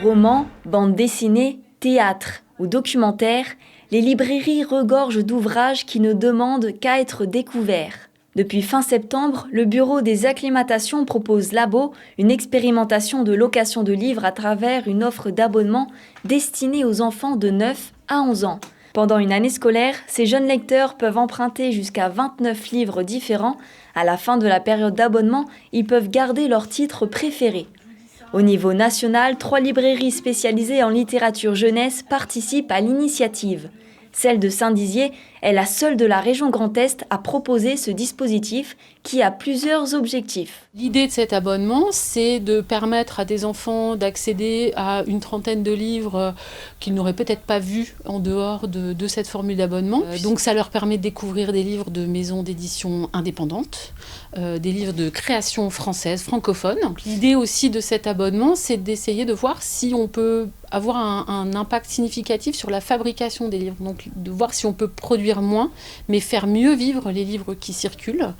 Romans, bandes dessinées, théâtre ou documentaires, les librairies regorgent d'ouvrages qui ne demandent qu'à être découverts. Depuis fin septembre, le Bureau des acclimatations propose Labo, une expérimentation de location de livres à travers une offre d'abonnement destinée aux enfants de 9 à 11 ans. Pendant une année scolaire, ces jeunes lecteurs peuvent emprunter jusqu'à 29 livres différents. À la fin de la période d'abonnement, ils peuvent garder leur titre préféré. Au niveau national, 3 librairies spécialisées en littérature jeunesse participent à l'initiative. Celle de Saint-Dizier est la seule de la région Grand Est à proposer ce dispositif qui a plusieurs objectifs. L'idée de cet abonnement, c'est de permettre à des enfants d'accéder à une trentaine de livres qu'ils n'auraient peut-être pas vus en dehors de cette formule d'abonnement. Donc ça leur permet de découvrir des livres de maisons d'édition indépendantes, des livres de création française, francophone. L'idée aussi de cet abonnement, c'est d'essayer de voir si on peut avoir un impact significatif sur la fabrication des livres. Donc de voir si on peut produire moins, mais faire mieux vivre les livres qui circulent.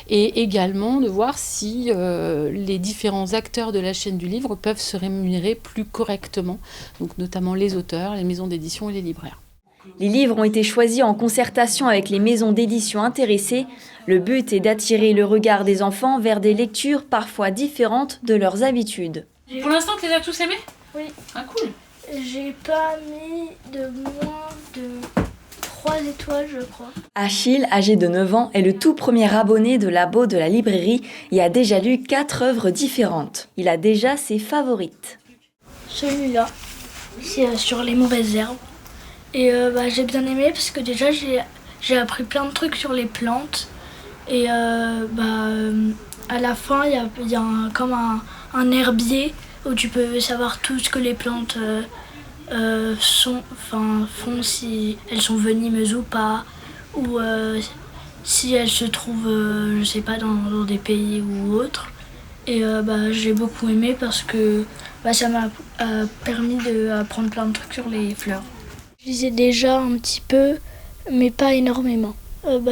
Et également de voir si les différents acteurs de la chaîne du livre peuvent se rémunérer plus correctement, donc notamment les auteurs, les maisons d'édition et les libraires. Les livres ont été choisis en concertation avec les maisons d'édition intéressées. Le but est d'attirer le regard des enfants vers des lectures parfois différentes de leurs habitudes. Pour l'instant, tu les as tous aimés ? Oui. Ah cool. J'ai pas mis de moins de 3 étoiles, je crois. Achille, âgé de 9 ans, est le tout premier abonné de Labo de la librairie et a déjà lu 4 œuvres différentes. Il a déjà ses favorites. Celui-là, c'est sur les mauvaises herbes. Et j'ai bien aimé parce que déjà j'ai appris plein de trucs sur les plantes. Et à la fin, il y a comme un herbier où tu peux savoir tout ce que les plantes font, si elles sont venimeuses ou pas, ou si elles se trouvent, je sais pas, dans des pays ou autres. Et j'ai beaucoup aimé parce que ça m'a permis d'apprendre plein de trucs sur les fleurs. Je lisais déjà un petit peu, mais pas énormément.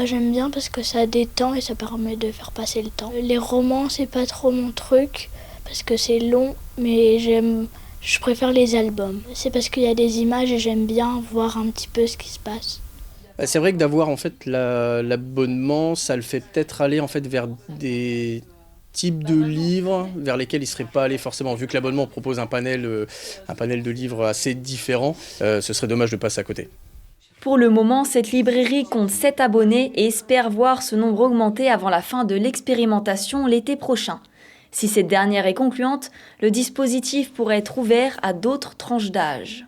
J'aime bien parce que ça détend et ça permet de faire passer le temps. Les romans, c'est pas trop mon truc parce que c'est long, mais je préfère les albums. C'est parce qu'il y a des images et j'aime bien voir un petit peu ce qui se passe. C'est vrai que d'avoir en fait l'abonnement, ça le fait peut-être aller en fait vers des types de livres vers lesquels il ne serait pas allé forcément. Vu que l'abonnement propose un panel de livres assez différent, ce serait dommage de passer à côté. Pour le moment, cette librairie compte 7 abonnés et espère voir ce nombre augmenter avant la fin de l'expérimentation l'été prochain. Si cette dernière est concluante, le dispositif pourrait être ouvert à d'autres tranches d'âge.